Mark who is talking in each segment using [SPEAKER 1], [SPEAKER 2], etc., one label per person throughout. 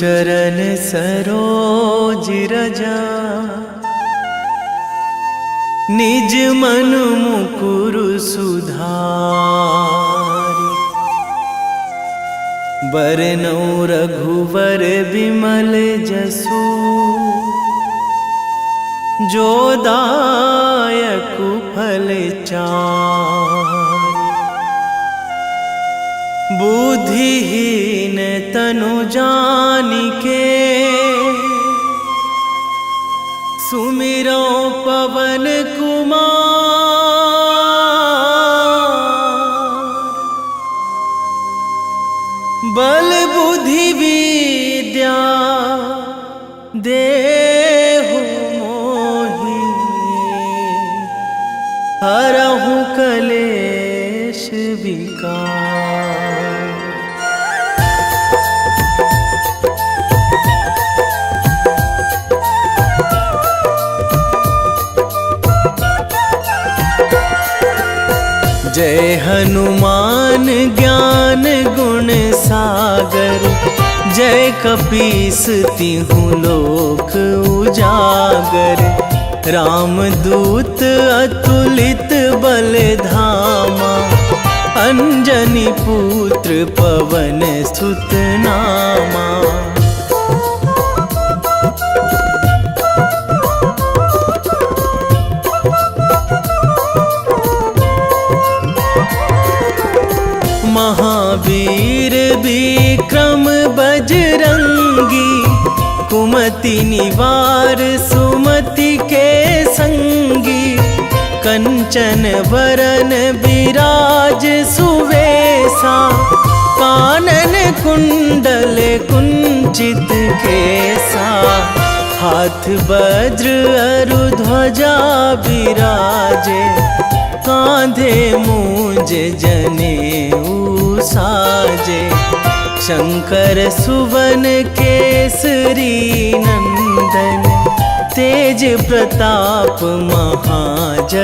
[SPEAKER 1] चरण सरोज रजा, निज मन मुकुर सुधारि। बरनौ रघुवर बिमल जसु, जो दायक फल चारि। बुद्धिहीन तनु जानिके, सुमिरो पवन कुमार। बल बुद्धि विद्या देहु मोहि, हरहु कलेश विकार। जय हनुमान ज्ञान गुण सागर, जय कपीस तिहु लोक उजागर। रामदूत अतुलित बल धामा, अंजनी पुत्र पवन सुत नामा। महावीर विक्रम बजरंगी, कुमति निवार सुमति के संगी। कंचन वरन विराज सुवेशा, कानन कुंडल कुंचित केसा। हाथ वज्र अरु ध्वजा विराजे, कांधे मूंज जनेऊ साजे। शंकर सुवन केसरी नंदन, तेज प्रताप महाजगवंदन।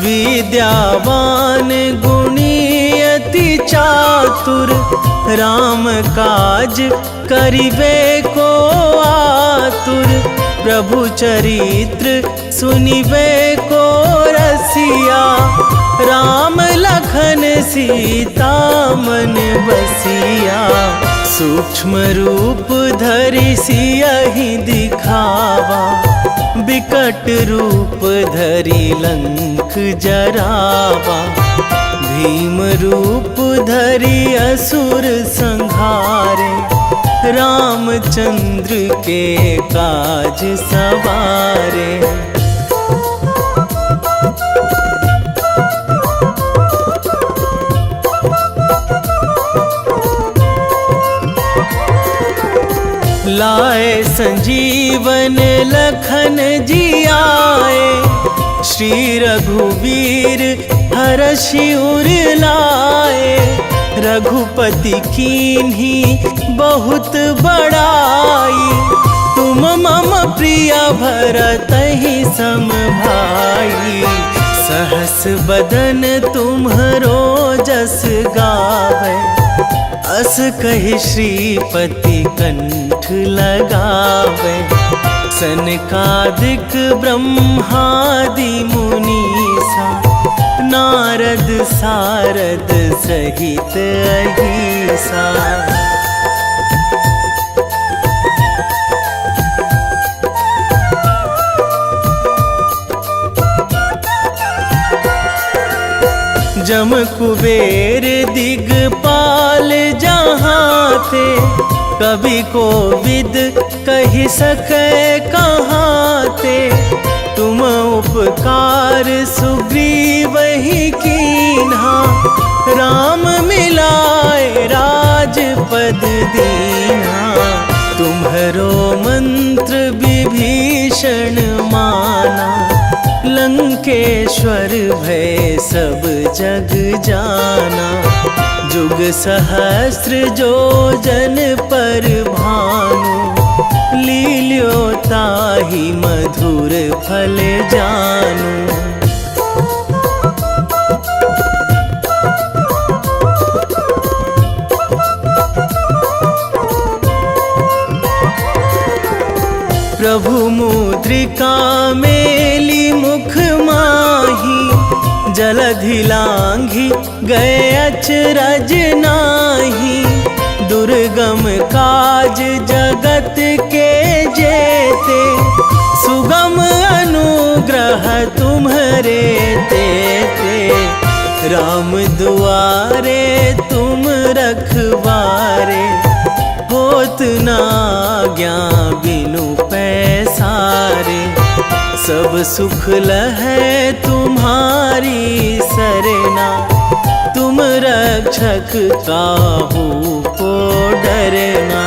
[SPEAKER 1] विद्यावान गुणी अति चातुर, राम काज करिबे को आतुर। प्रभु चरित्र सुनिबे को रसिया, राम लखन सीता मन बसिया। सूक्ष्म रूप धरि सियहि दिखावा, बिकट रूप धरि लंक जरावा। भीम रूप धरि असुर संहारे, रामचंद्र के काज सवारे। लाए संजीवन लखन जियाए, श्री रघुवीर हरषि उर लाए। रघुपति कीन्ही बहुत बड़ाई, तुम मम प्रिय भरतहि सम भाई। सहस बदन तुम्हरो जस गावै, अस कहि श्रीपति कंठ लगावै। सनकादिक ब्रह्मादि मुनीसा, नारद सारद सहित अहिसा। जम कुबेर दिगपाल जहाँ थे, कवि कोविद कहि सकै कहाँ ते। तुम उपकार सुग्रीवहि कीन्हा, राम मिलाए राजपद दीन्हा। तुम्हरो मंत्र विभीषण माना, लंकेश्वर भय सब जग जाना। जुग सहस्र जो जन पर भानु, लील्यो ताहि मधुर फल जानू। प्रभु मुद्रिका मेली मुख माही, जलधि लांघी गए अचरज नाही। दुर्गम काज जगत के जेते, सुगम अनुग्रह तुम्हरे तेते। राम दुआरे तुम रखवारे, होत ना आज्ञा बिनु पैसारे। सब सुख लहै तुम्हारी सरना, तुम रक्षक काहू को डरना।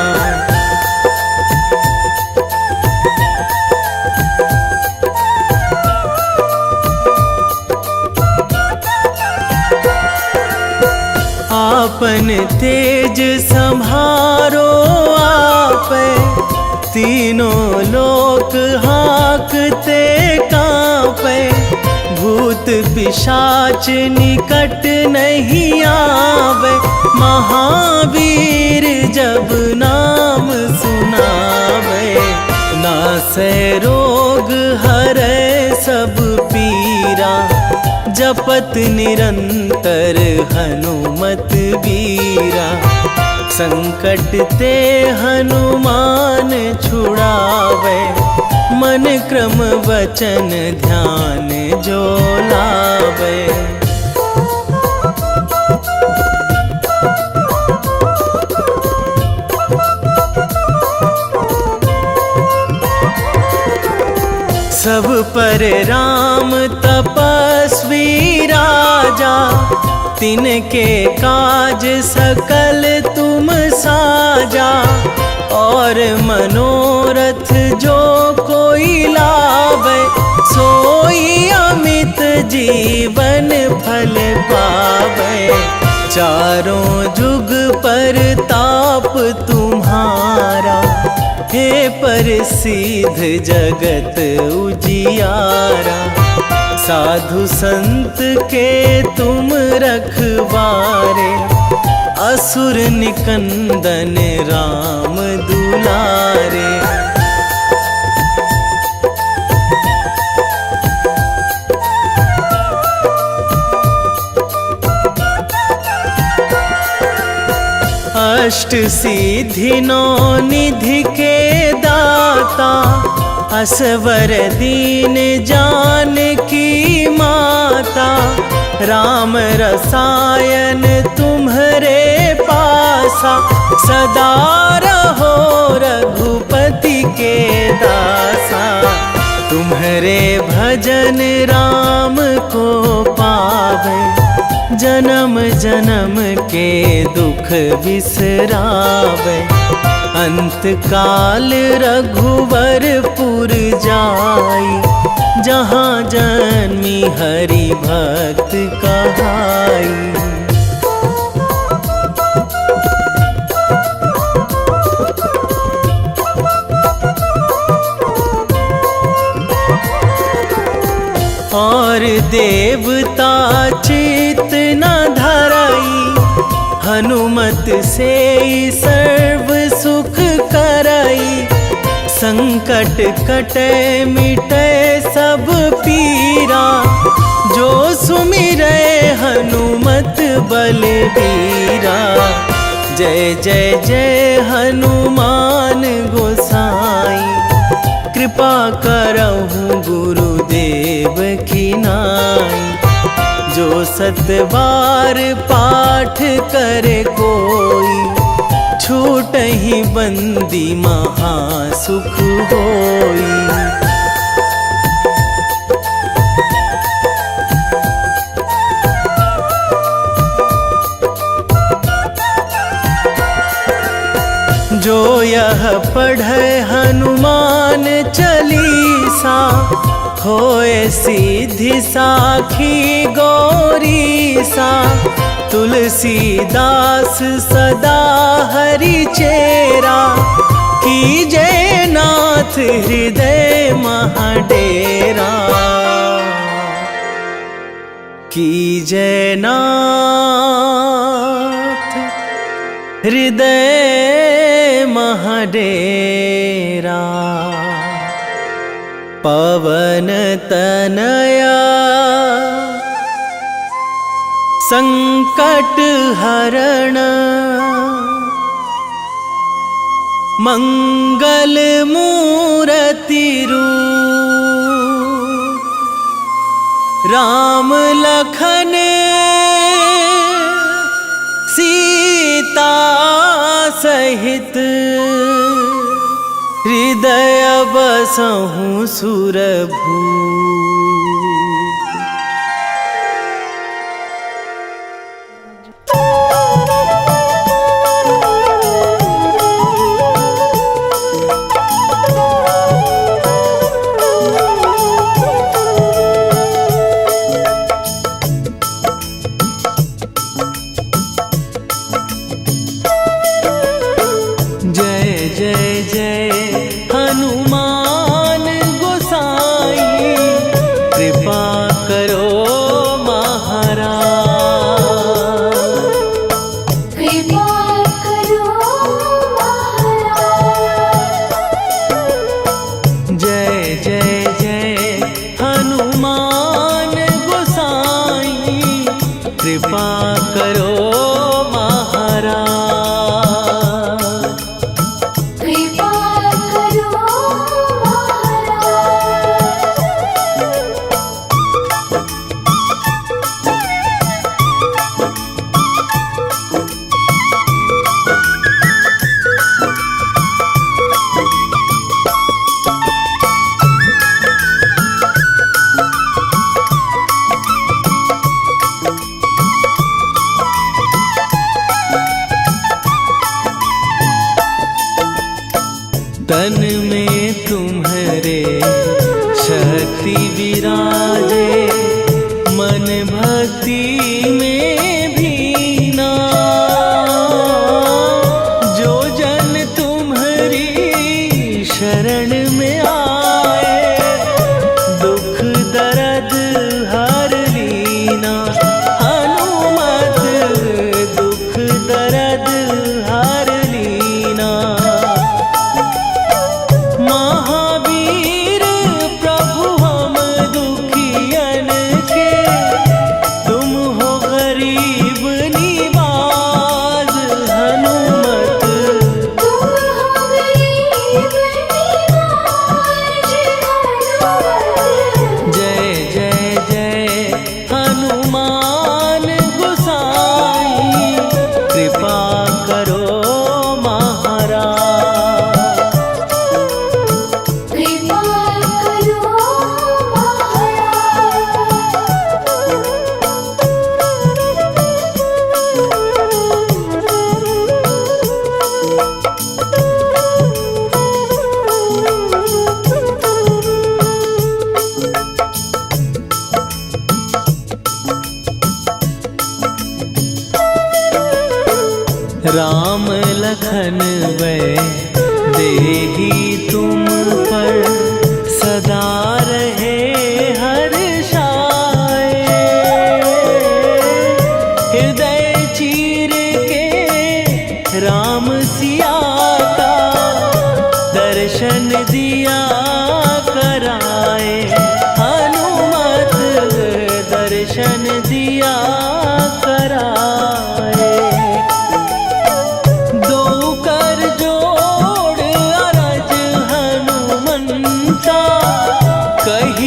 [SPEAKER 1] आपन तेज संभारो आपै, तीनों लोक हाकते कांपै। भूत पिशाच निकट नहीं आवे, महावीर जब नाम सुनावे। नासै रोग हरै सब पीरा, जपत निरंतर हनुमत बीरा। संकट ते हनुमान छुड़ावे, मन क्रम वचन ध्यान जो लावे। सब पर राम तपस्वी राजा, तिनके काज सकल तुम साजा। और मनोरथ जो कोई लावे, सोई अमित जीवन फल पावे। चारों जुग पर ताप तुम्हारा, हे प्रसिद्ध जगत उजियारा। साधु संत के तुम रखवारे, असुर निकंदन राम दुलारे। अष्ट सिद्धि नौ निधि के दाता, असवर दीन जानकी माता। राम रसायन तुम्हरे पासा, सदा रहो रघुपति के दासा। तुम्हरे भजन राम को पावे, जन्म जन्म के दुख बिसरावे। अंत काल रघुवरपुर जाई, जहाँ जन्मी हरि भक्त कहाई। और देवता चित न धराई, हनुमत से सर्व सुख कराई। संकट कटे मिटे सब पीरा, जो सुमिरै हनुमत बलबीरा। जय जय जय हनुमान गोसाई, कृपा करहु गुरुदेव की नाई। जो सतबार पाठ करे कोई, छूटहि बंदी महासुख होई। जो यह पढ़े हनुमान चालीसा, होए सीधी साखी गौरी सा। तुलसीदास सदा हरि चेरा, कीजे नाथ हृदय महाडेरा। कीजे नाथ हृदय महाडेरा। पवन तनया संकट हरण, मंगल मूर्ति रूप। राम लखन सीता सहित, हृदय बसहु सुरभूप। कृपा करो महाराज।
[SPEAKER 2] कृपा करो
[SPEAKER 1] तन में तुम्हारे शक्ति विराजे, मन भक्ति में भीना। जो जन तुम्हारी शरण में आए, दुख दर्द हर लीना। हनुमत दुख दर्द हर लीना। महावीर प्रभु हम दुखियन के, तुम हो गरीब निवाज। हनुमत
[SPEAKER 2] तुम हो गरीब निवाज।
[SPEAKER 1] जय जय जय हनुमान गोसाई, कृपा करो महाराज।
[SPEAKER 2] कृपा करो
[SPEAKER 1] राम लखन वै देही तुम पर, सदा रहे हर्षाए। हृदय चीर के राम सिया का, दर्शन दिया कराए। हनुमत दर्शन दिया कराए। दो कर जोड़ अरज हनुमंता, कही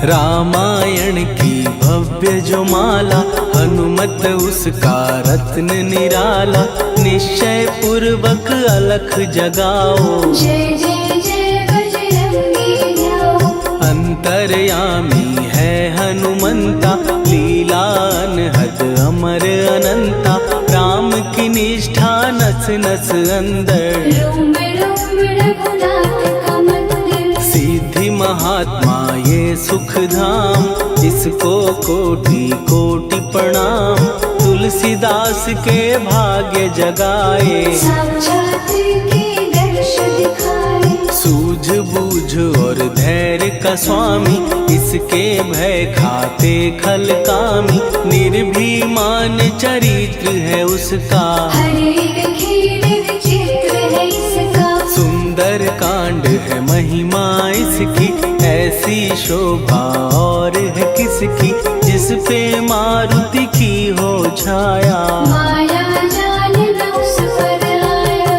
[SPEAKER 1] रामायण की भव्य जो माला, हनुमत उसका रत्न निराला। निश्चय पूर्वक अलख जगाओ,
[SPEAKER 2] जय जय जय बजरंगी ध्याओ।
[SPEAKER 1] अंतर्यामी है हनुमंता, लीला अनहद अमर अनंता। राम की निष्ठा नस नस अंदर,
[SPEAKER 2] रोम रोम रघुनाथ का मंदिर।
[SPEAKER 1] सिद्धि महात्मा ये सुख धाम, इसको कोटि कोटि प्रणाम। तुलसीदास के भाग्य जगाए,
[SPEAKER 2] साक्षात के दर्श दिखाए।
[SPEAKER 1] सूझ बूझ और धैर्य का स्वामी, इसके भय खाते खल कामी। निर्भीमान चरित्र है उसका,
[SPEAKER 2] हर एक खेल विचित्र है इसका।
[SPEAKER 1] सुंदर कांड है महिमा इसकी। ऐसी शोभा और है किसकी, जिस पे मारुति की हो छाया।
[SPEAKER 2] माया जाल न उस पर आया।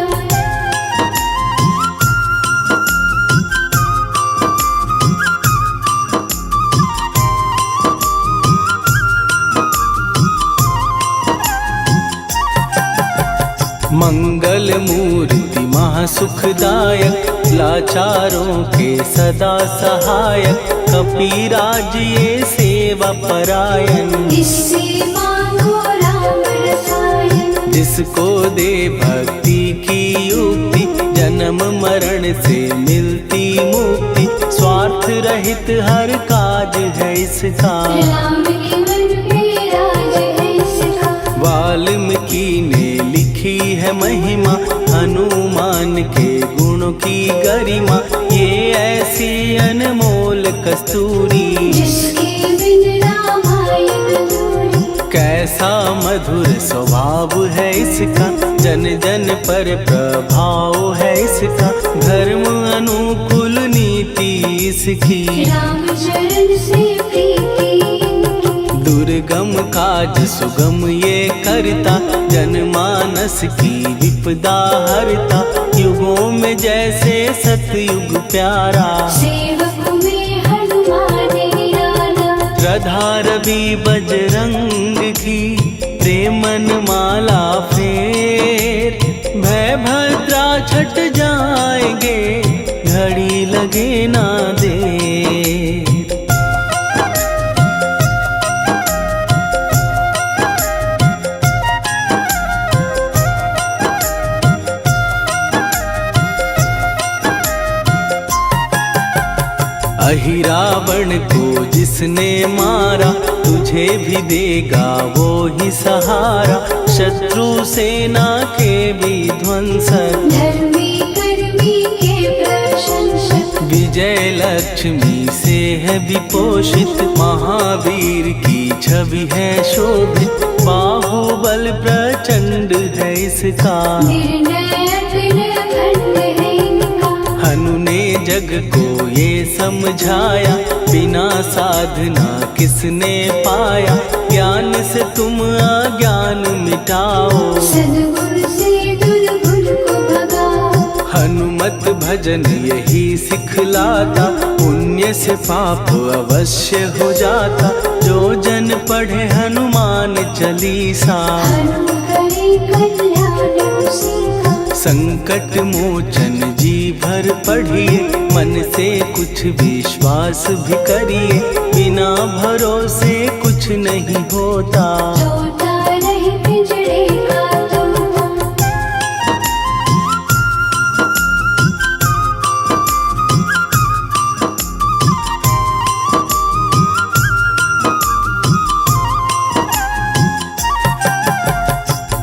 [SPEAKER 1] मंगल मूर्ति महासुखदायक, लाचारों के सदा सहायक। कपीराज ये सेवा परायण,
[SPEAKER 2] इससे मांगो राम रसायन।
[SPEAKER 1] जिसको दे भक्ति की युक्ति, जन्म मरण से मिलती मुक्ति। स्वार्थ रहित हर काज है इसका,
[SPEAKER 2] राम के मन में राज है इसका।
[SPEAKER 1] वाल्मीकि ने लिखी है महिमा, हनुमान के गुणों की गरिमा। ये ऐसी अनमोल कस्तूरी,
[SPEAKER 2] जिसके बिन रामायण अधूरी।
[SPEAKER 1] कैसा मधुर स्वभाव है इसका, जन जन पर प्रभाव है इसका। धर्म अनुकूल नीति इसकी,
[SPEAKER 2] राम चरण से प्रीति इनकी।
[SPEAKER 1] दुर्गम काज सुगम ये करता, जनमानस की विपदा हरता। युगों में जैसे सतयुग प्यारा,
[SPEAKER 2] सेवक में हनुमान निराला।
[SPEAKER 1] श्रद्धा रवि बजरंग की, प्रेमन माला फेर। भय भद्रा छट जाएंगे, घड़ी लगे ना देर। अहिरावण को जिसने मारा, तुझे भी देगा वो ही सहारा। शत्रु सेना के विध्वंसक,
[SPEAKER 2] धर्मी कर्मी के प्रशंसक।
[SPEAKER 1] विजय लक्ष्मी से है विपोषित, महावीर की छवि है शोभित। बाहुबल प्रचंड है इसका,
[SPEAKER 2] निर्णय अखंड है इनका।
[SPEAKER 1] हनु ने जग को ये समझाया, बिना साधना किसने पाया। ज्ञान से तुम अज्ञान मिटाओ,
[SPEAKER 2] सद्गुण से दुर्गुण को भगाओ।
[SPEAKER 1] हनुमत भजन यही सिखलाता, पुण्य से पाप अवश्य हो जाता। जो जन पढ़े हनुमान चालीसा,
[SPEAKER 2] हनु करे कल्याण उसी का।
[SPEAKER 1] संकट मोचन जी भर पढ़िए, मन से कुछ विश्वास भी करिए। बिना भरोसे कुछ नहीं होता,
[SPEAKER 2] छोटा रहे पिंजरे का तोता।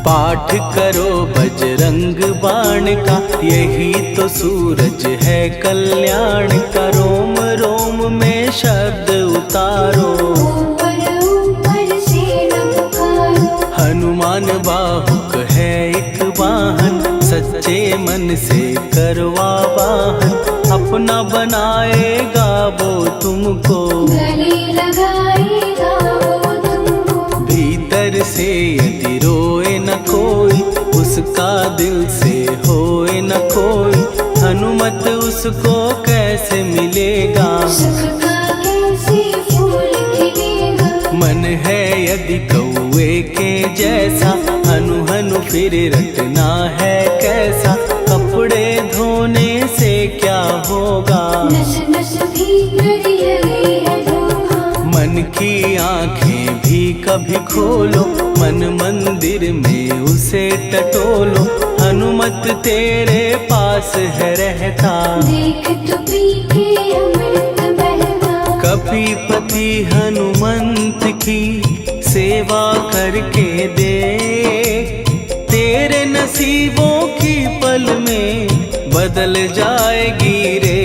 [SPEAKER 1] पाठ करो बजरंग बाण का, यही तो सूरज है कल्याण का। रोम रोम में शब्द उतारो,
[SPEAKER 2] ऊपर ऊपर से न पुकारो।
[SPEAKER 1] हनुमान बाहुक है एक वाहन, सच्चे मन से करवा वाहन। अपना बनाएगा वो तुमको,
[SPEAKER 2] गले लगाएगा वो तुमको।
[SPEAKER 1] भीतर से यदि रोए न कोई, उसका दिल से होए न कोई। हनुमत उसको कैसे मिलेगा,
[SPEAKER 2] सुख का कैसे
[SPEAKER 1] यदि कौए के जैसा हनु हनु फिर रटना है कैसा। कपड़े धोने से क्या होगा,
[SPEAKER 2] नस नस भीतर लगी है धोखा।
[SPEAKER 1] मन की आंखें भी कभी खोलो, मन मंदिर में उसे टटोलो। हनुमत तेरे पास है रहता,
[SPEAKER 2] देख तो पी के अमृत बहता।
[SPEAKER 1] कपीपति हनुमंत की सेवा करके दे, तेरे नसीबों की पल में बदल जाएगी रे।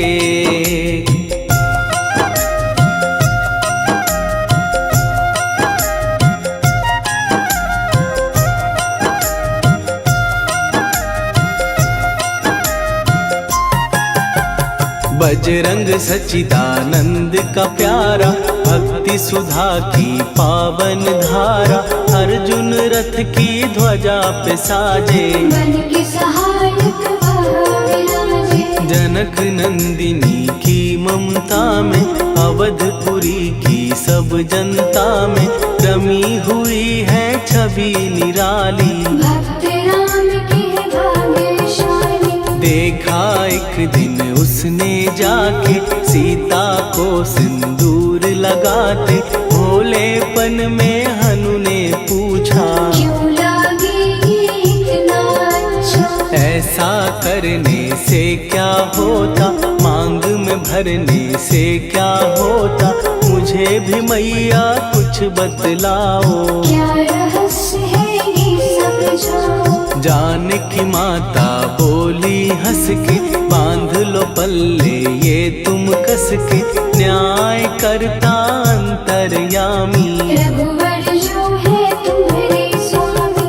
[SPEAKER 1] बजरंग सच्चिदानंद का प्यारा, भक्ति सुधा की पावन धारा। अर्जुन रथ की ध्वजा पे साजे,
[SPEAKER 2] बन के सहायक वहाँ विराजे।
[SPEAKER 1] जनक नंदिनी की ममता में, अवधपुरी की सब जनता में रमी हुई है छवि निराली।
[SPEAKER 2] भक्त राम के भाग्यशाली,
[SPEAKER 1] देखा एक दिन उसने जाके सीता को सिंदूर लगाते। भोलेपन में हनु ने पूछा,
[SPEAKER 2] क्यों लागे ये इतना अच्छा।
[SPEAKER 1] ऐसा करने से क्या होता, मांग में भरने से क्या होता। मुझे भी मैया कुछ बतलाओ,
[SPEAKER 2] क्या रहस्य है ये समझाओ।
[SPEAKER 1] जानकी माता बोली हंस के, बांध लो पल्ले ये तुम कस के। न्याय करता अंतर्यामी,
[SPEAKER 2] रघुवर जो है तुम्हारे स्वामी।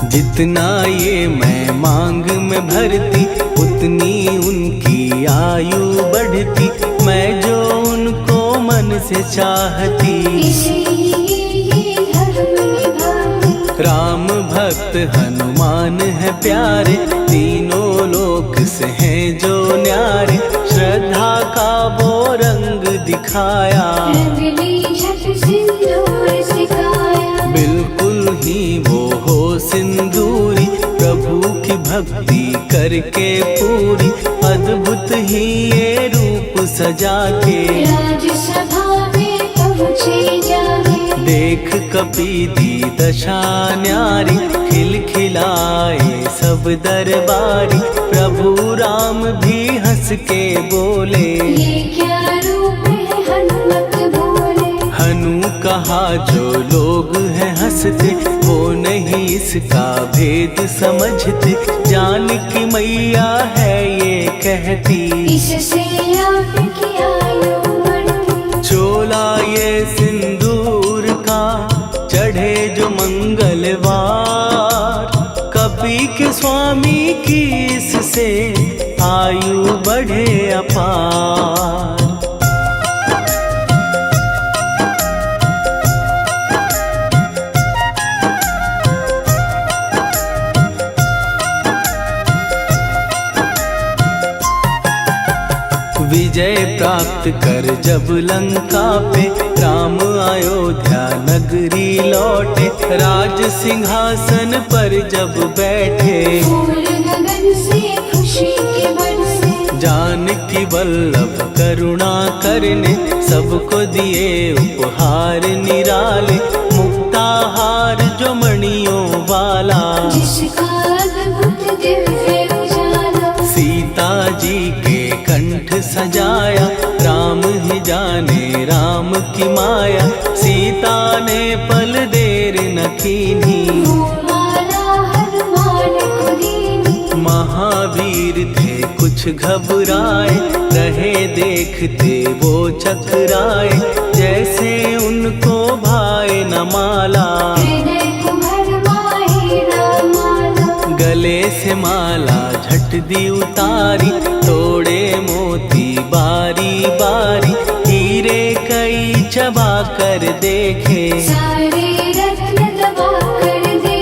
[SPEAKER 1] जितना ये मैं मांग में भरती, उतनी उनकी आयु बढ़ती। मैं जो उनको मन से चाहती,
[SPEAKER 2] इसलिए ये धर्म निभाती।
[SPEAKER 1] राम भक्त हनुमान है प्यारे, तीनों लोक से हैं जो न्यारे। श्रद्धा का वो रंग दिखाया,
[SPEAKER 2] रंगली झट सिंदूर सिखाया।
[SPEAKER 1] बिल्कुल ही वो हो सिंदूरी, प्रभु की भक्ति करके पूरी। अद्भुत ही ये रूप सजा के,
[SPEAKER 2] राजसभा में पहुँचे जाके।
[SPEAKER 1] देख कपीदी दशा न्यारी, खिलखिलाए सब दरबारी। प्रभु राम भी हंस के बोले,
[SPEAKER 2] ये क्या रूप है हनुमत बोले।
[SPEAKER 1] हनु कहा जो लोग हैं हंसते, वो नहीं इसका भेद समझते। जानकी मैया है ये कहती,
[SPEAKER 2] इससे आपकी आयु बढ़ती।
[SPEAKER 1] चोला ये सिंदूर का चढ़े जो मंगलवार। कपी के स्वामी की इससे आयु बढ़े अपार। विजय प्राप्त कर जब लंका पे, राम अयोध्या नगरी लौटे। राज सिंहासन पर जब बैठे,
[SPEAKER 2] फूल गगन से खुशी के बरसे।
[SPEAKER 1] जानकी वल्लभ करुणा करने, सबको दिए उपहार निराले। मुक्ताहार जो मणियों वाला,
[SPEAKER 2] जिसका अद्भुत दिव्य उजाला।
[SPEAKER 1] सीता जी के कंठ सजाया, राम ही जाने राम की माया। सीता ने पल देर न कीन्ही,
[SPEAKER 2] वो माला हनुमान को दीनी।
[SPEAKER 1] महावीर थे कुछ घबराए, रहे देखते वो चकराए। जैसे उनको भाए न माला,
[SPEAKER 2] हृदय को भरमाए न माला।
[SPEAKER 1] गले से माला झट दी उतारी, तोड़े मोती बारी बारी। हीरे कई चबा कर देखे,
[SPEAKER 2] सारे रत्न दबा कर दे।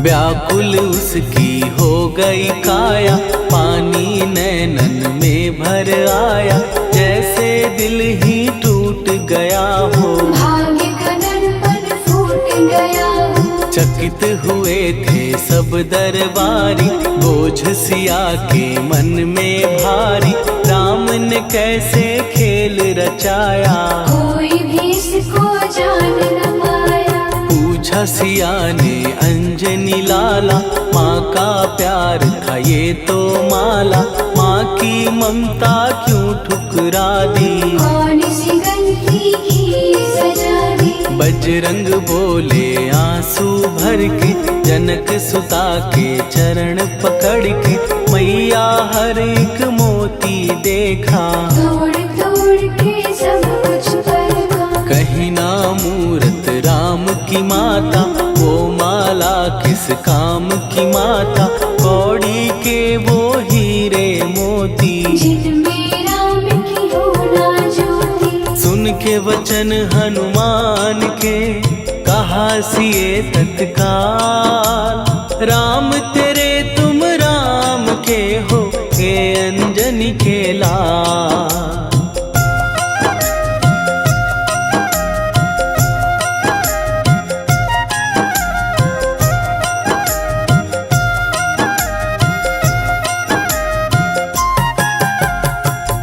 [SPEAKER 1] व्याकुल उसकी हो गई काया, पानी नैनन में भर आया, जैसे दिल ही टूट गया हो।
[SPEAKER 2] भाग्य का दर्पण फूट गया हो।
[SPEAKER 1] चकित हुए थे सब दरबारी, बोझ सिया के मन में भारी, राम ने कैसे खेल रचाया,
[SPEAKER 2] कोई भी इसको जान न पाया।
[SPEAKER 1] पूछा सिया ने अंजनी लाला, माँ का प्यार था ये तो माला, माँ की ममता क्यों ठुकरा दी,
[SPEAKER 2] कौन सी गलती की सजा दी।
[SPEAKER 1] बजरंग बोले आंसू भर के, जनक सुता के चरण पकड़ के, मैया हर एक मोती देखा,
[SPEAKER 2] तोड़ तोड़ के सब कुछ परखा।
[SPEAKER 1] कहीं ना मूरत राम की माता, वो माला किस काम की माता, कौड़ी के वो हीरे मोती,
[SPEAKER 2] जिनमें राम की हो ना ज्योति।
[SPEAKER 1] सुन के वचन हनुमान के, कहा सिए तत्काल, राम तेरे तुम राम के हो, के अंजनी के लाल।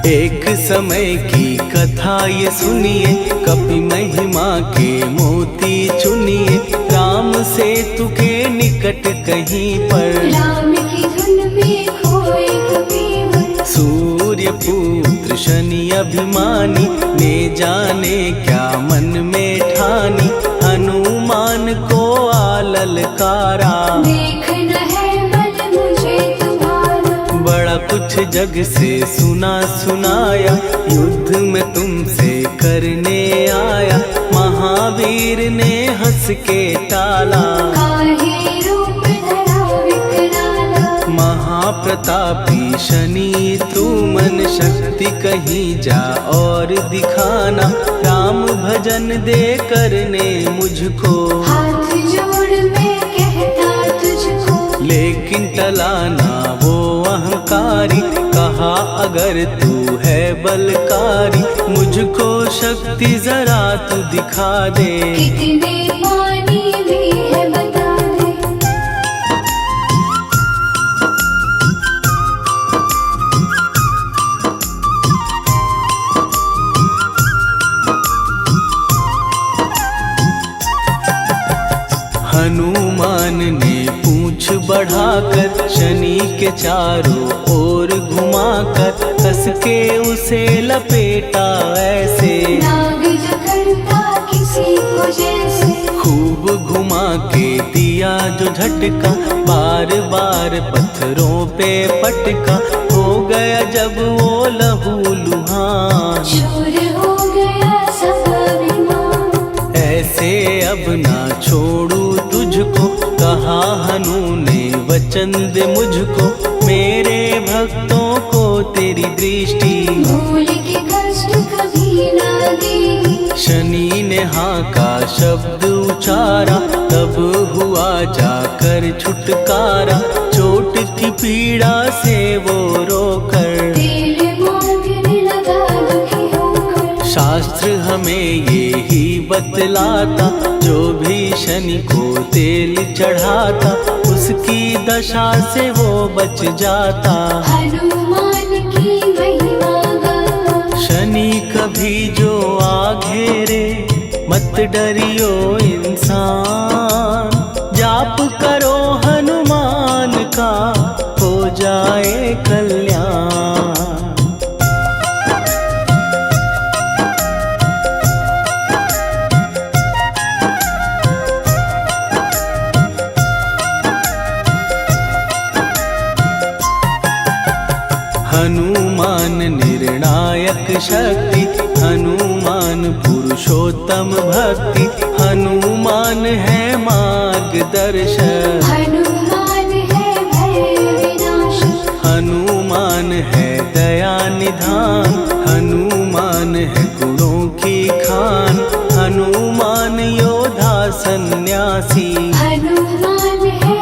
[SPEAKER 1] एक समय की कथा ये सुनिए, कपि महिमा के मोती चुनिए, राम सेतु के निकट कहीं पर,
[SPEAKER 2] राम की धुन में खोए कबीर।
[SPEAKER 1] सूर्य पुत्र शनि अभिमानी, ने जाने क्या मन में ठानी, हनुमान को आललकारा,
[SPEAKER 2] देखना है बल मुझे तुम्हारा।
[SPEAKER 1] बड़ा कुछ जग से सुना सुनाया, युद्ध में तुमसे करने आया, महावीर ने हंस के टाला,
[SPEAKER 2] काहे रूप धरा विकराला।
[SPEAKER 1] महाप्रतापी शनि तू मन शक्ति कहीं जा और दिखाना, राम भजन दे करने मुझको,
[SPEAKER 2] हाथ जोड़ मैं कहता तुझको।
[SPEAKER 1] लेकिन टलाना वो अहंकारी, कहा अगर तू है बलकारी, मुझको शक्ति जरा तू दिखा दे,
[SPEAKER 2] कितने पानी भी है बता दे।
[SPEAKER 1] हनुमान ने पूंछ बढ़ाकर, शनि के चारों ओर घुमाकर, कस के उसे लपेटा ऐसे,
[SPEAKER 2] नाग जो करता किसी को जैसे।
[SPEAKER 1] खूब घुमा के दिया जो झटका, बार बार पत्थरों पे पटका, हो गया जब वो लहू लुहान,
[SPEAKER 2] चूर हो गया सब अभिमान।
[SPEAKER 1] ऐसे अब ना छोड़ू तुझको, कहा हनु ने वचन दे मुझको, मेरे भक्तों को तेरी दृष्टि,
[SPEAKER 2] भूल के कष्ट कभी ना देगी।
[SPEAKER 1] शनि ने हाँ का शब्द उचारा, तब हुआ जाकर छुटकारा, चोट की पीड़ा से वो रोकर,
[SPEAKER 2] तेल मांगने लगा दुखी होकर।
[SPEAKER 1] शास्त्र हमें ये ही बतलाता, जो भी शनि को तेल चढ़ाता, उसकी दशा से वो बच जाता,
[SPEAKER 2] हनुमान की महिमा गाता।
[SPEAKER 1] शनि कभी जो आ घेरे, मत डरियो इंसान, जाप करो हनुमान का, हो जाए कल्याण। हनुमान निर्णायक शक्ति, हनुमान पुरुषोत्तम भक्ति, हनुमान है मार्गदर्शक,
[SPEAKER 2] हनुमान है भय विनाशक।
[SPEAKER 1] हनुमान है दया निधान, हनुमान है गुणों की खान, हनुमान योद्धा सन्यासी,
[SPEAKER 2] हनुमान है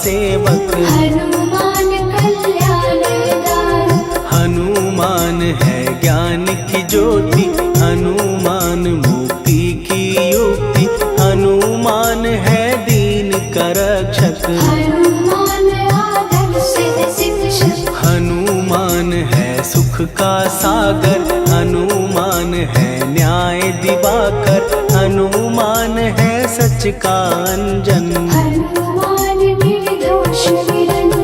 [SPEAKER 1] सेवक।
[SPEAKER 2] हनुमान कल्याणदार,
[SPEAKER 1] हनुमान है ज्ञान की ज्योति, हनुमान मुक्ति की युक्ति, हनुमान है दीन का रक्षक।
[SPEAKER 2] हनुमान आदर्श शिक्षक,
[SPEAKER 1] हनुमान है सुख का सागर, हनुमान है न्याय दिवाकर, हनुमान है सच का अंजन।
[SPEAKER 2] हनुमान निर्दोष निरंजन,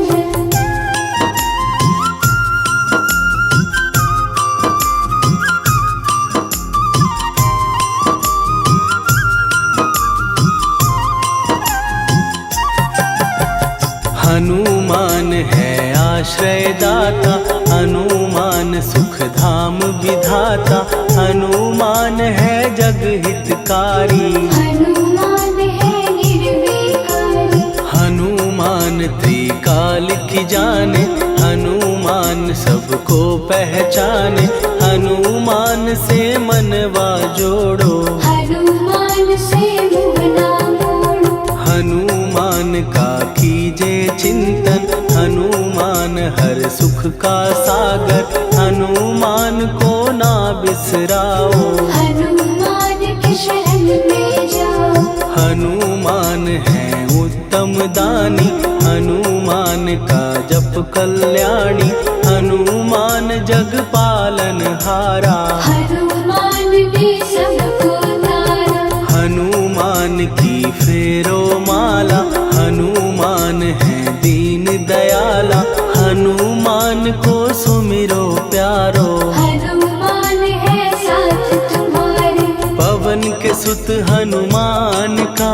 [SPEAKER 1] हनुमान है आश्रय दाता, हनुमान सुख धाम विधाता, हनुमान है जग हितकारी।
[SPEAKER 2] हनुमान है निर्विकारी,
[SPEAKER 1] हनुमान त्रिकाल की जाने, हनुमान सबको पहचाने, हनुमान से मनवा जोड़ो।
[SPEAKER 2] हनुमान से मुँह ना मोड़ो,
[SPEAKER 1] हनुमान का कीजे चिंतन, हनुमान हर सुख का सागर, हनुमान को ना बिसराओ।
[SPEAKER 2] हनुमान के शरण में जाओ।
[SPEAKER 1] हनुमान है उत्तम दानी, हनुमान का जप कल्याणी, हनुमान जग पालन हारा।
[SPEAKER 2] हनुमान ने सबको तारा,
[SPEAKER 1] हनुमान की फेरो माला, हनुमान है दीन दयाला, हनुमान को सुमिरो प्यारो।
[SPEAKER 2] हनुमान है साथ तुम्हारे,
[SPEAKER 1] पवन के सुत हनुमान का,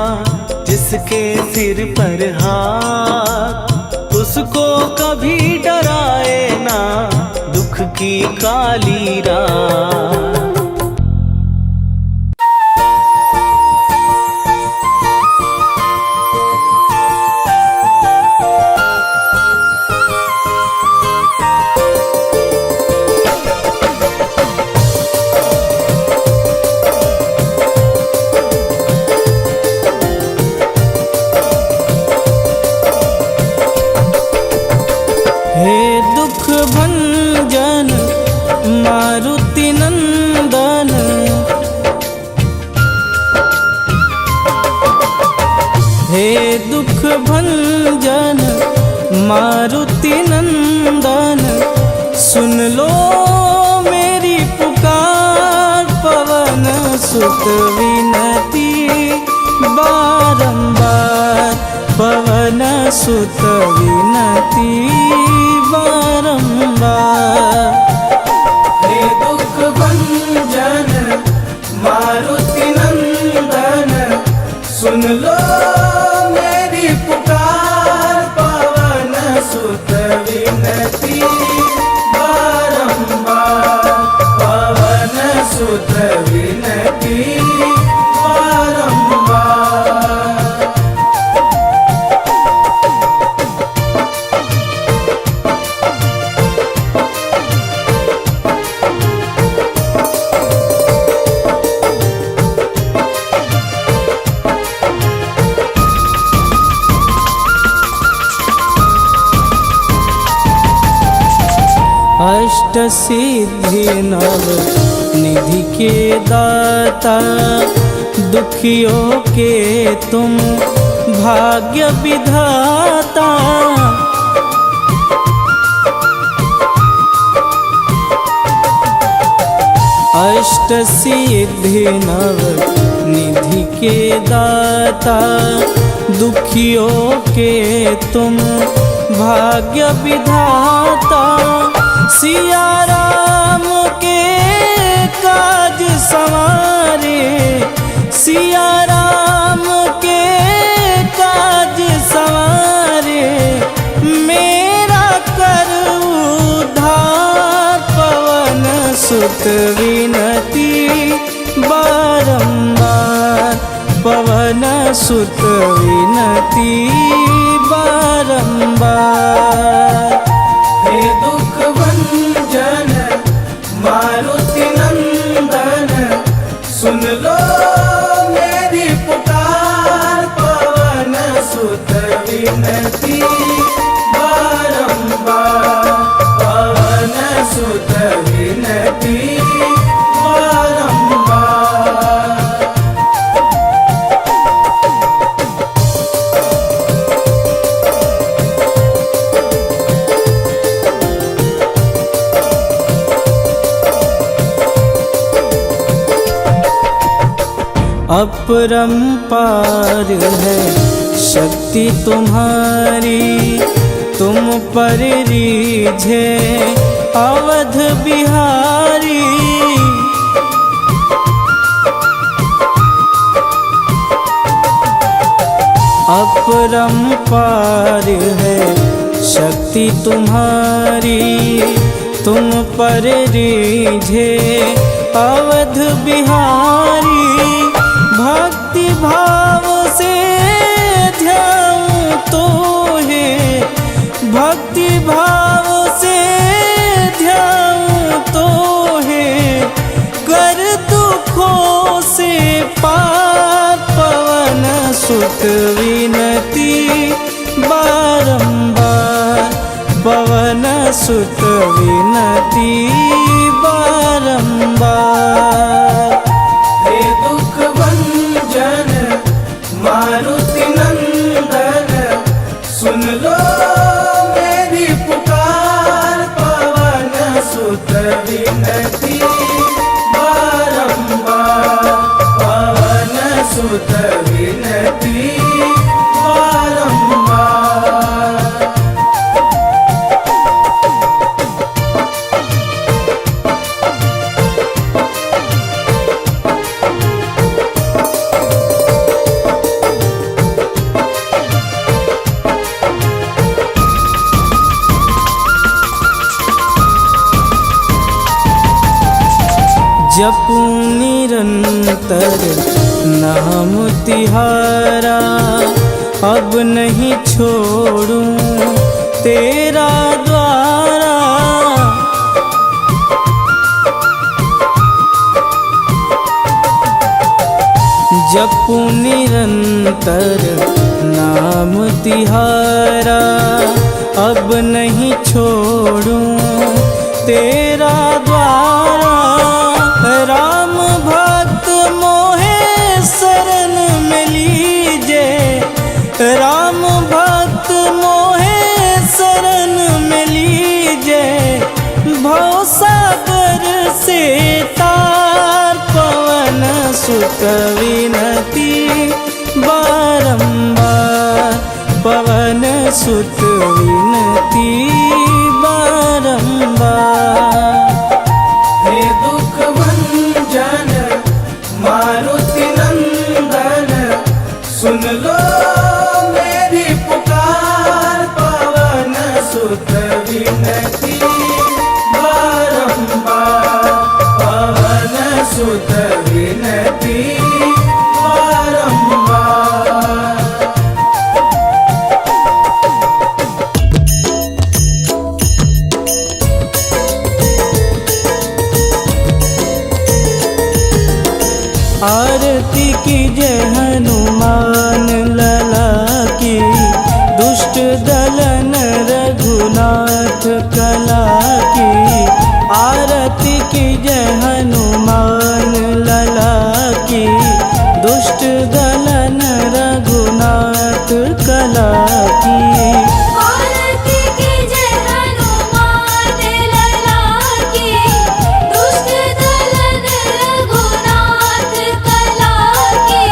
[SPEAKER 1] जिसके सिर पर हाथ, उसको कभी डराए ना दुख की काली रात। हे दुख भंजन मारुति नंदन, हे दुख भंजन मारुति नंदन, सुन लो मेरी पुकार, पवन सुत विनती बारंबार, पवन सुत विनती बारंबार। हे दुख भंजन मारुति नंदन, सुन लो मेरी पुकार, पवन सुत विनती बारंबार, पवन सुत विनती बारंबार। अष्ट सिद्धि नव निधि के दाता, दुखियों के तुम भाग्य विधाता। अष्ट सिद्धि नव निधि के दाता, दुखियों के तुम भाग्य विधाता। सिया राम के काज सवारे, सिया राम के काज सवारे, मेरा कर उद्धार, पवन सुत विनती बारंबार, पवन सुत विनती बारंबार। हे दुख भंजन मारुति नंदन, सुन लो मेरी पुकार, पवन सुत विनती अपरंपार है शक्ति तुम्हारी, तुम पर रीझे अवध बिहारी। अपरंपार है शक्ति तुम्हारी, तुम पर रीझे अवध बिहारी। भक्ति भाव से ध्याऊं तो है, भक्ति भाव से ध्याऊं तो है, कर दुखों से पार पवन सुत विनती बारंबार, पवन सुत विनती बारंबार।
[SPEAKER 3] हे दुख भंजन मारुति नंदन, सुन लो मेरी पुकार, पवन सुत विनती बारंबार, पवन सुत विनती बारंबार।
[SPEAKER 1] जपूं निरंतर नाम तिहारा, अब नहीं छोड़ूं तेरा द्वारा। जपूं निरंतर नाम तिहारा, अब नहीं छोड़ूं तेरा द्वारा। राम भक्त मोहे शरण में लीजे, राम भक्त मोहे शरण में लीजे। भवसागर से तार पवन सुत विनती बारंबार, पवन सुत विनती बारंबार।
[SPEAKER 3] हे दुख भंजन मारुति नंदन, सुन लो मेरी पुकार, पवन सुत विनती बारंबार, पवन सुत विनती बारंबार।
[SPEAKER 1] आरती कीजय हनुमान लला की, दुष्ट दलन रघुनाथ कला की। आरती कीजय हनुमान लला की, दुष्ट दलन रघुनाथ कला की।
[SPEAKER 2] आरती कीजय हनुमान लला की, दुष्ट दलन रघुनाथ कला की।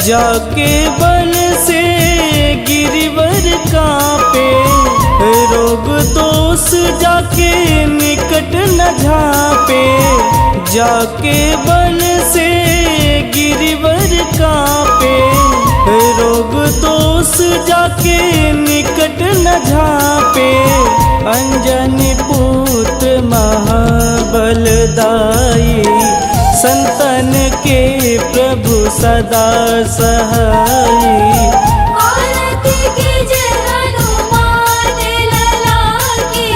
[SPEAKER 1] जाके बल से गिरिवर कांपे, रोग दोष जाके निकट न झांपे। जाके बल से गिरिवर कांपे, रोग दोष जाके निकट न झांपे। अंजनी पुत्र महाबलदाई, संतन के प्रभु सदा सहाई।
[SPEAKER 2] आरती कीजय हनुमान लला की,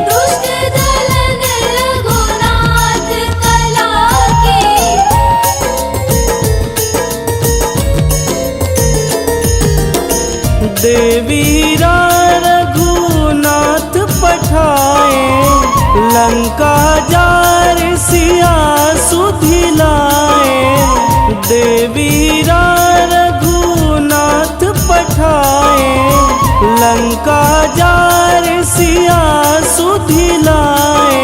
[SPEAKER 2] दुष्ट दलन रघुनाथ कला की।
[SPEAKER 1] देवीरा रघुनाथ पठाए, लंका जार सिया सुधिलाए। देवीरा रघुनाथ पठाए, लंका जार सिया सुधिलाए।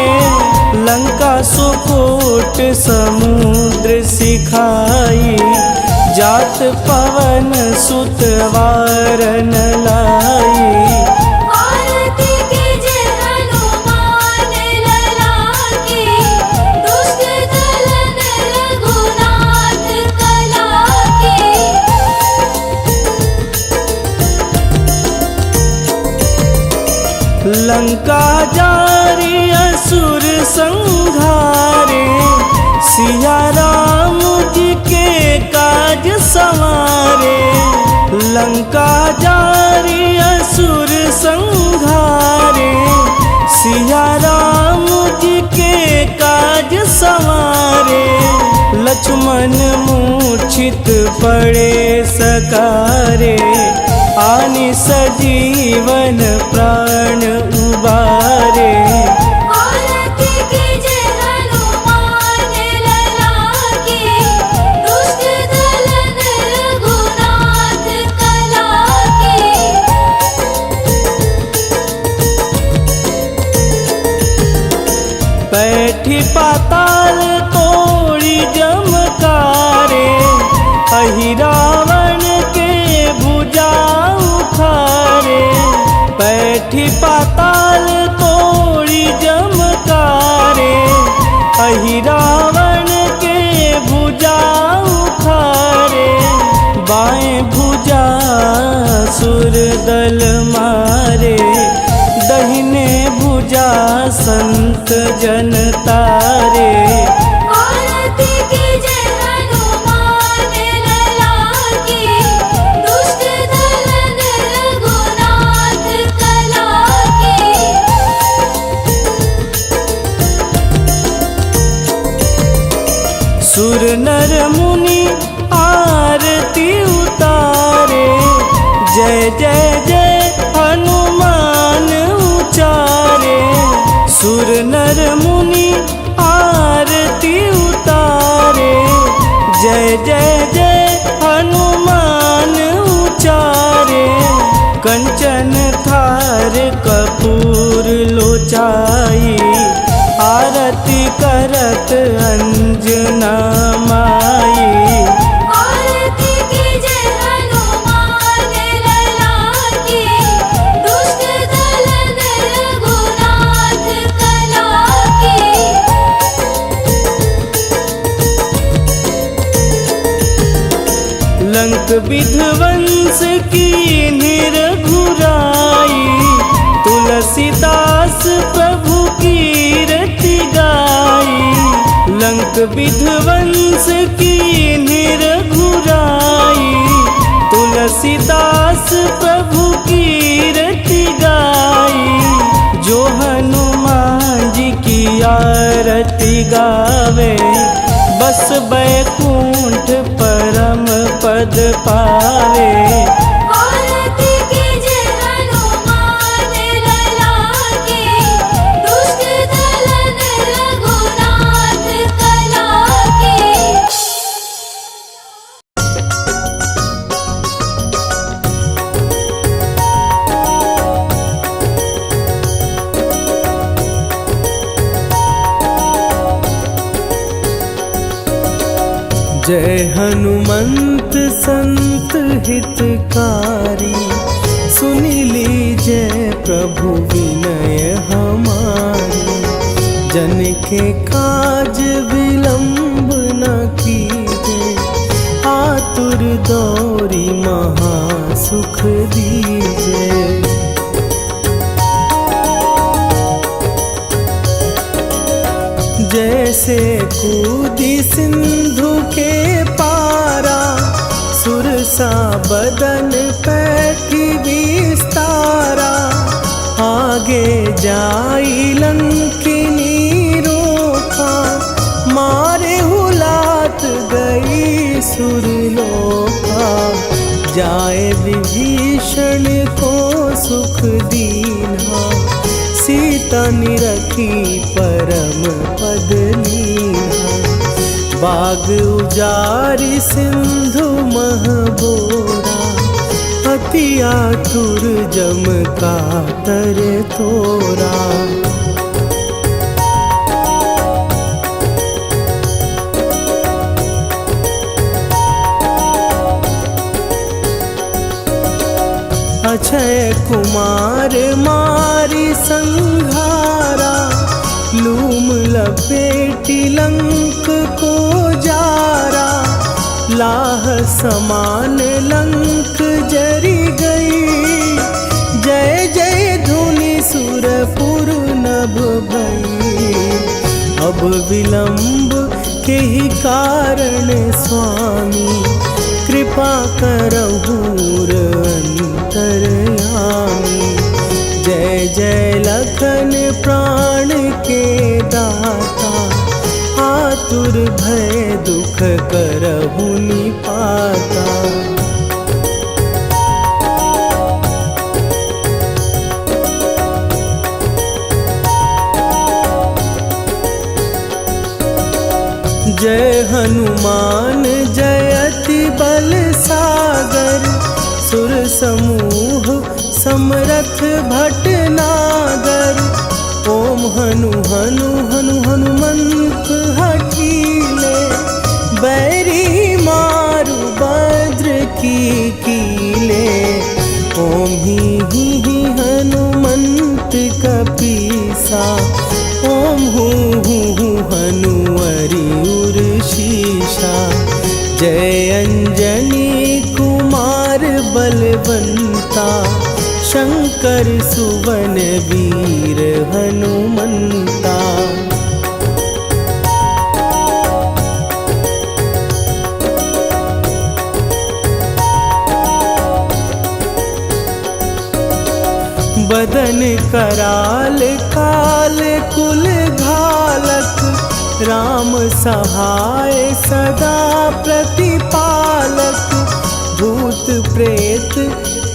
[SPEAKER 1] सुकूट समुद्र सिखाई, जात पवन सुत वारन लाई।
[SPEAKER 2] आरती कीजे हनुमान लला की, दुष्ट दलन रघुनाथ कला की।
[SPEAKER 1] लंका जारी असुर संहारे, सिया राम जी के काज संवारे। लंका जारी असुर संहारे, सिया राम जी के काज संवारे। लक्ष्मण मूर्छित पड़े सकारे, आनि सजीवन प्राण उबारे।
[SPEAKER 2] आरती कीजे हनुमान लला की, दुष्ट दलन रघुनाथ कला की।
[SPEAKER 1] बैठी पाताल तोड़ी जमकारे, अहि रावण के भुजा उखारे। बैठी पाताल तोड़ी जमकारे, अहि रावण के भुजा उखारे। बाएं भुजा सुर दल मारे, दहिने भुजा संत जन तारे।
[SPEAKER 2] आरती कीजे हनुमान लला की, दुष्ट दलन रघुनाथ कला की।
[SPEAKER 1] सुर नर मुनि आरती उतारे, जय जय जय हनुमान उचारे। सुर नर मुनि आरती उतारे, जय जय जय हनुमान उचारे। कंचन थार कपूर लोचाई, आरती करत अंजना माई।
[SPEAKER 2] आरती कीजे हनुमान लला की, दुष्ट दलन रघुनाथ कला की।
[SPEAKER 1] लंक विध्वंस की निरघुराई, तुलसीदास प्रभु कीरति गाई। लंक विध्वंस की निरघुराई, तुलसीदास प्रभु कीरति गाई। जो हनुमान जी की आरती गावे, बस बैकुंठ परम पद पावे।
[SPEAKER 2] आरती कीजे हनुमान लला की, दुष्ट दलन रघुनाथ कला की।
[SPEAKER 1] जय हनुमंत संत हितकारी, सुनी लीजय प्रभु विनय हमारी। जन के काज विलंब न कीजे, आतुर दौरी महा सुख दीजे। जैसे कूदी सिंधु के पारा, सुरसा बदन पैठी विस्तारा। आगे जाई लंकिनी रोका, मारे हुलात गई सुरलोका। जाए विभीषण को सुख दीन्हा, सीता निरखी परम पद लीन्हा। बाग उजारि सिंधु मह बोरा, अति आतुर जम कातर तोरा। अक्षय कुमार मारी संहारा, लूम लपेटी लंक को जारा, लाह समान लंक जरी गई। जय जय धुनि सुरपुर नभ भई, अब विलंब के ही कारण स्वामी, कृपा करहु अंतरयामी। जय जय लखन प्राण के दाता, आतुर भय दुख करहु निपाता। जय हनुमान जयति बल सागर, सुर समूह समरथ भटनागर। ओम हनु हनु हनु हनुमंत हठीले, बैरी मारु भद्र की कीले। ओम ही हनुमंत कपीसा, ओम हूँ हनुवरि शीशा। जय अंजनी कुमार बलवंता, शंकर सुवन वीर हनुमंता। बदन कराल काल कुल घालक, राम सहाय सदा प्रतिपालक। भूत प्रेत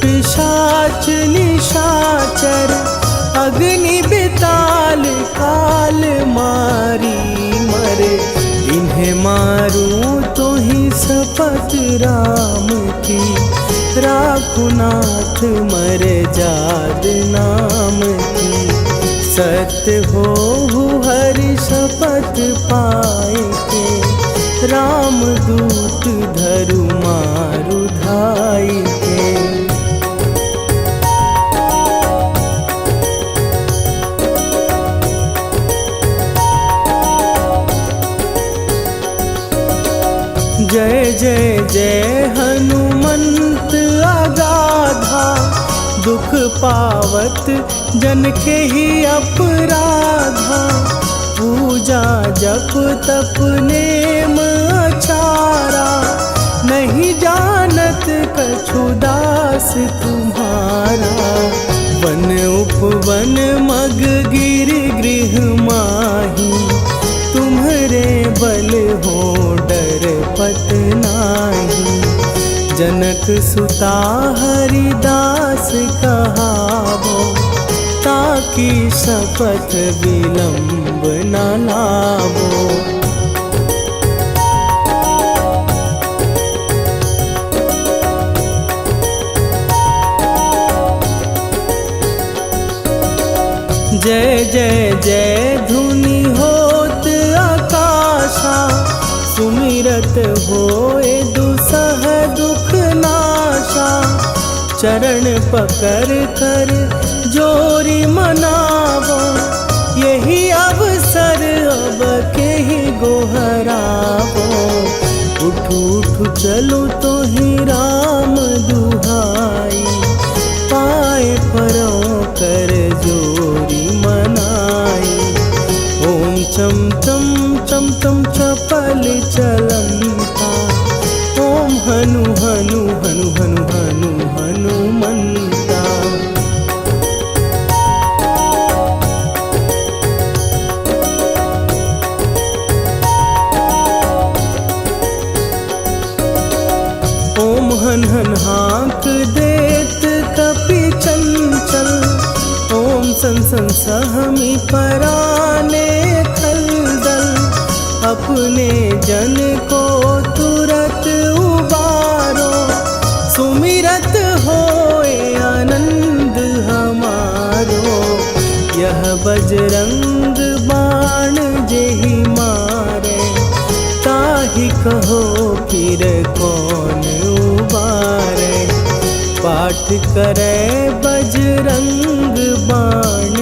[SPEAKER 1] पिशाच निशाचर, अग्नि बिताल काल मारी मरे। इन्हें मारूं तो ही शपथ राम की, राखुनाथ मर जाद नाम की। सत्य हो हरि शपथ पाए के, राम दूत धरु मारु धाई के। जय जय जय हनुमंत अगाधा, दुख पावत जन के ही अपराधा। पूजा जप तप नेम अचारा, नहीं जानत कछु दास तुम्हारा। वन उपवन मग गिर गृह माही, तुम्हारे बल हो डर पत नाही। जनक सुता हरिदास कहावो, ताकि शपथ विलंब न लावो। जय जय जय धुनि होत आकाशा, सुमिरत होए दुसह दुख नाशा। चरण पकड़ कर जोरी मनावो, यही अवसर अब के ही गोहरावो। उठू उठू चलो तो ही राम दुहाई, पाए परों कर जोरी मनाई। ओम चम चम चम चम चपल चलंता, ओम हनु हनु हनु हनु हनु हनुमंता। ओम हन हन हाँक देत कपि चंचल, ओम सन सन सहमी पराने खलदल। अपने जन को तुरत उबारो, सुमिरत होए आनंद हमारो। यह बजरंग बाण जेहि मारे, ताहि कहो फिर कौन उबारे। पाठ करे बजरंग बाण